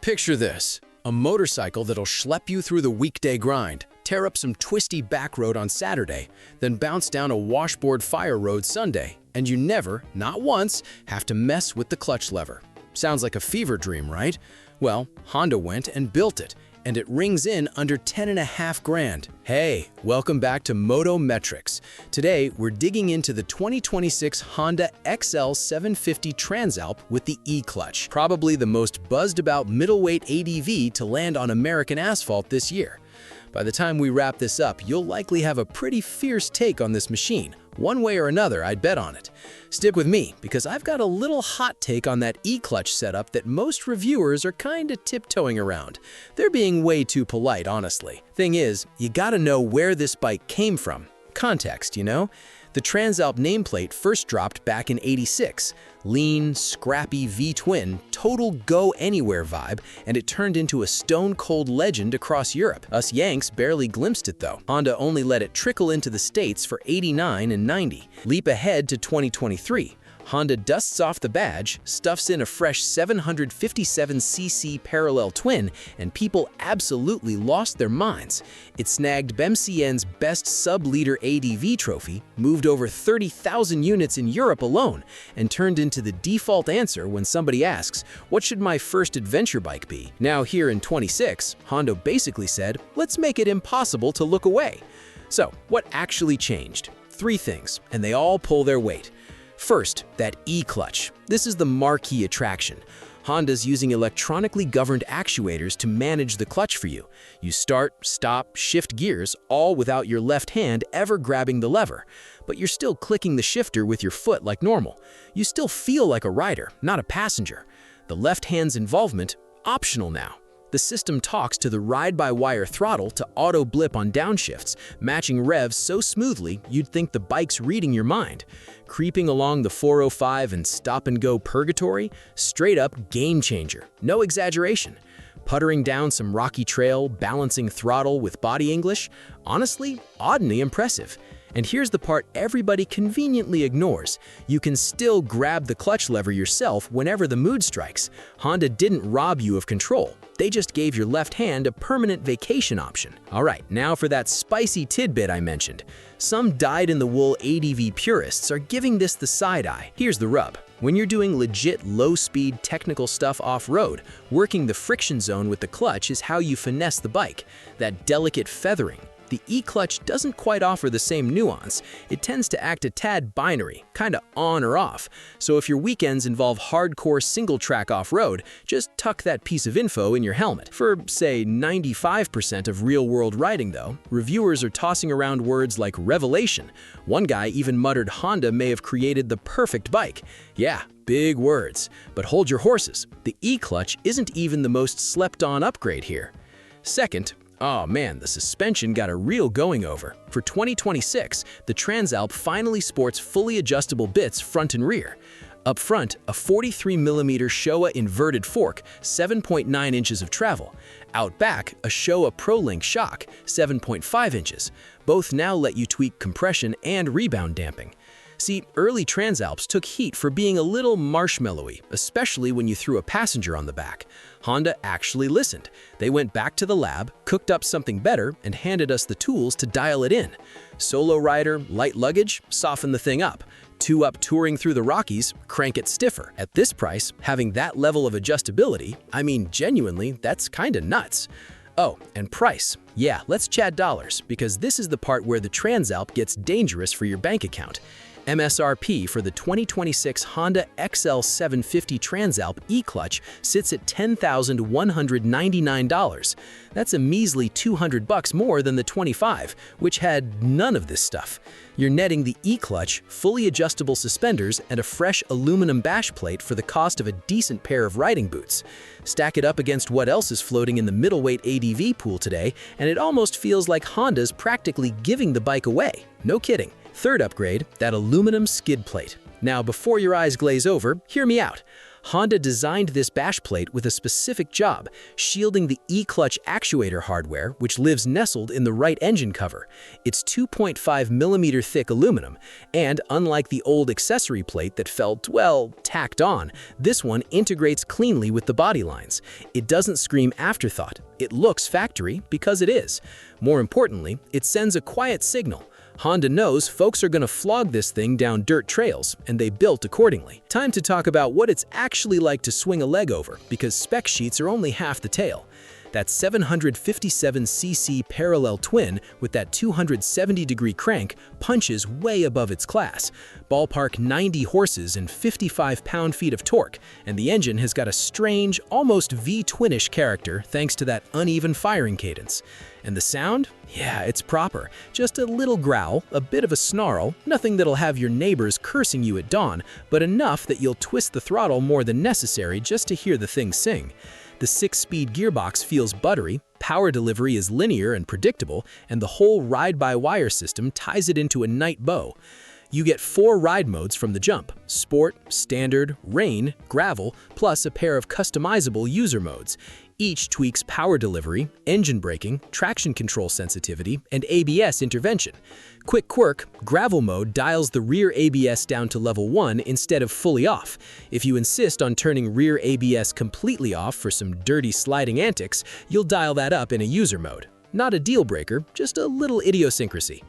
Picture this, a motorcycle that'll schlep you through the weekday grind, tear up some twisty back road on Saturday, then bounce down a washboard fire road Sunday, and you never, not once, have to mess with the clutch lever. Sounds like a fever dream, right? Well, Honda went and built it, and it rings in under 10.5 grand. Hey, welcome back to Moto Metrics. Today, we're digging into the 2026 Honda XL750 Transalp with the E-Clutch, probably the most buzzed about middleweight ADV to land on American asphalt this year. By the time we wrap this up, you'll likely have a pretty fierce take on this machine. One way or another, I'd bet on it. Stick with me, because I've got a little hot take on that E-Clutch setup that most reviewers are kinda tiptoeing around. They're being way too polite, honestly. Thing is, you gotta know where this bike came from. Context, you know? The Transalp nameplate first dropped back in '86. Lean, scrappy V-twin, total go-anywhere vibe, and it turned into a stone-cold legend across Europe. Us Yanks barely glimpsed it though. Honda only let it trickle into the States for '89 and '90. Leap ahead to 2023. Honda dusts off the badge, stuffs in a fresh 757cc parallel twin, and people absolutely lost their minds. It snagged BMCN's best sub-liter ADV trophy, moved over 30,000 units in Europe alone, and turned into the default answer when somebody asks, "What should my first adventure bike be?" Now here in 26, Honda basically said, "Let's make it impossible to look away." So, what actually changed? 3 things, and they all pull their weight. First, that E-Clutch. This is the marquee attraction. Honda's using electronically governed actuators to manage the clutch for you. You start, stop, shift gears, all without your left hand ever grabbing the lever. But you're still clicking the shifter with your foot like normal. You still feel like a rider, not a passenger. The left hand's involvement, optional now. The system talks to the ride-by-wire throttle to auto-blip on downshifts, matching revs so smoothly you'd think the bike's reading your mind. Creeping along the 405 and stop-and-go purgatory? Straight-up game-changer. No exaggeration. Puttering down some rocky trail, balancing throttle with body English? Honestly, oddly impressive. And here's the part everybody conveniently ignores. You can still grab the clutch lever yourself whenever the mood strikes. Honda didn't rob you of control. They just gave your left hand a permanent vacation option. Alright, now for that spicy tidbit I mentioned. Some dyed-in-the-wool ADV purists are giving this the side eye. Here's the rub. When you're doing legit low-speed technical stuff off-road, working the friction zone with the clutch is how you finesse the bike. That delicate feathering. The E-Clutch doesn't quite offer the same nuance. It tends to act a tad binary, kinda on or off. So if your weekends involve hardcore single-track off-road, just tuck that piece of info in your helmet. For, say, 95% of real-world riding though, reviewers are tossing around words like revelation. One guy even muttered Honda may have created the perfect bike. Yeah, big words. But hold your horses. The E-Clutch isn't even the most slept-on upgrade here. Second, oh man, the suspension got a real going over. For 2026, the Transalp finally sports fully adjustable bits front and rear. Up front, a 43mm Showa inverted fork, 7.9 inches of travel. Out back, a Showa ProLink shock, 7.5 inches. Both now let you tweak compression and rebound damping. See, early Transalps took heat for being a little marshmallowy, especially when you threw a passenger on the back. Honda actually listened. They went back to the lab, cooked up something better, and handed us the tools to dial it in. Solo rider, light luggage, soften the thing up. 2-up touring through the Rockies, crank it stiffer. At this price, having that level of adjustability, I mean, genuinely, that's kinda nuts. Oh, and price. Yeah, let's chat dollars, because this is the part where the Transalp gets dangerous for your bank account. MSRP for the 2026 Honda XL750 Transalp E-Clutch sits at $10,199. That's a measly $200 more than the 25, which had none of this stuff. You're netting the E-Clutch, fully adjustable suspenders, and a fresh aluminum bash plate for the cost of a decent pair of riding boots. Stack it up against what else is floating in the middleweight ADV pool today, and it almost feels like Honda's practically giving the bike away. No kidding. Third upgrade, that aluminum skid plate. Now, before your eyes glaze over, hear me out. Honda designed this bash plate with a specific job, shielding the E-Clutch actuator hardware, which lives nestled in the right engine cover. It's 2.5mm thick aluminum, and unlike the old accessory plate that felt, well, tacked on, this one integrates cleanly with the body lines. It doesn't scream afterthought. It looks factory because it is. More importantly, it sends a quiet signal. Honda knows folks are going to flog this thing down dirt trails, and they built accordingly. Time to talk about what it's actually like to swing a leg over, because spec sheets are only half the tale. That 757cc parallel twin with that 270-degree crank punches way above its class. Ballpark 90 horses and 55 pound-feet of torque, and the engine has got a strange, almost V-twinish character thanks to that uneven firing cadence. And the sound? Yeah, it's proper. Just a little growl, a bit of a snarl, nothing that'll have your neighbors cursing you at dawn, but enough that you'll twist the throttle more than necessary just to hear the thing sing. The 6-speed gearbox feels buttery, power delivery is linear and predictable, and the whole ride-by-wire system ties it into a nice bow. You get 4 ride modes from the jump: Sport, Standard, Rain, Gravel, plus a pair of customizable user modes. Each tweaks power delivery, engine braking, traction control sensitivity, and ABS intervention. Quick quirk, Gravel mode dials the rear ABS down to level 1 instead of fully off. If you insist on turning rear ABS completely off for some dirty sliding antics, you'll dial that up in a user mode. Not a deal breaker, just a little idiosyncrasy.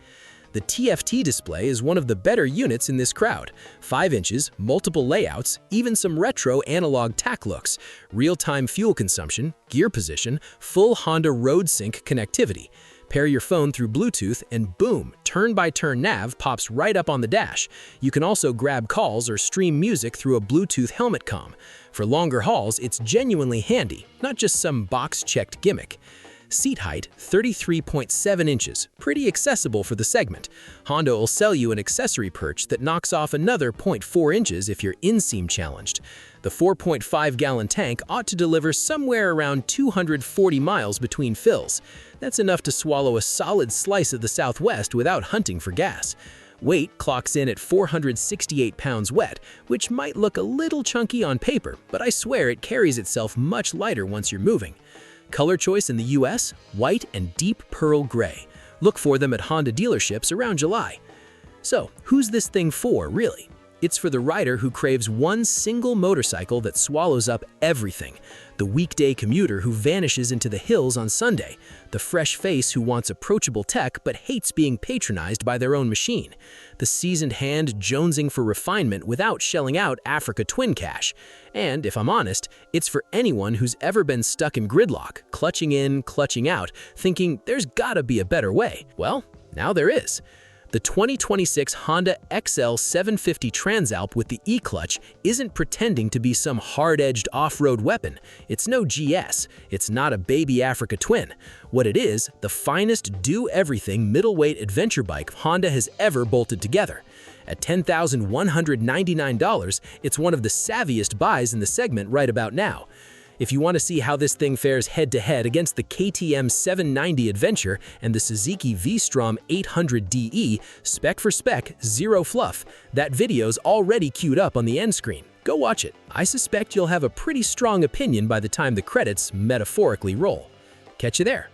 The TFT display is one of the better units in this crowd. 5 inches, multiple layouts, even some retro analog tack looks, real-time fuel consumption, gear position, full Honda Road Sync connectivity. Pair your phone through Bluetooth and boom, turn-by-turn nav pops right up on the dash. You can also grab calls or stream music through a Bluetooth helmet comm. For longer hauls, it's genuinely handy, not just some box-checked gimmick. Seat height, 33.7 inches, pretty accessible for the segment. Honda will sell you an accessory perch that knocks off another 0.4 inches if you're inseam challenged. The 4.5-gallon tank ought to deliver somewhere around 240 miles between fills. That's enough to swallow a solid slice of the Southwest without hunting for gas. Weight clocks in at 468 pounds wet, which might look a little chunky on paper, but I swear it carries itself much lighter once you're moving. Color choice in the US, white and deep pearl gray. Look for them at Honda dealerships around July. So, who's this thing for, really? It's for the rider who craves one single motorcycle that swallows up everything. The weekday commuter who vanishes into the hills on Sunday. The fresh face who wants approachable tech but hates being patronized by their own machine. The seasoned hand jonesing for refinement without shelling out Africa Twin cash. And, if I'm honest, it's for anyone who's ever been stuck in gridlock, clutching in, clutching out, thinking there's gotta be a better way. Well, now there is. The 2026 Honda XL750 Transalp with the E-Clutch isn't pretending to be some hard-edged off-road weapon. It's no GS. It's not a baby Africa Twin. What it is, the finest do-everything middleweight adventure bike Honda has ever bolted together. At $10,199, it's one of the savviest buys in the segment right about now. If you want to see how this thing fares head-to-head against the KTM 790 Adventure and the Suzuki V-Strom 800DE, spec for spec, zero fluff, that video's already queued up on the end screen. Go watch it. I suspect you'll have a pretty strong opinion by the time the credits metaphorically roll. Catch you there.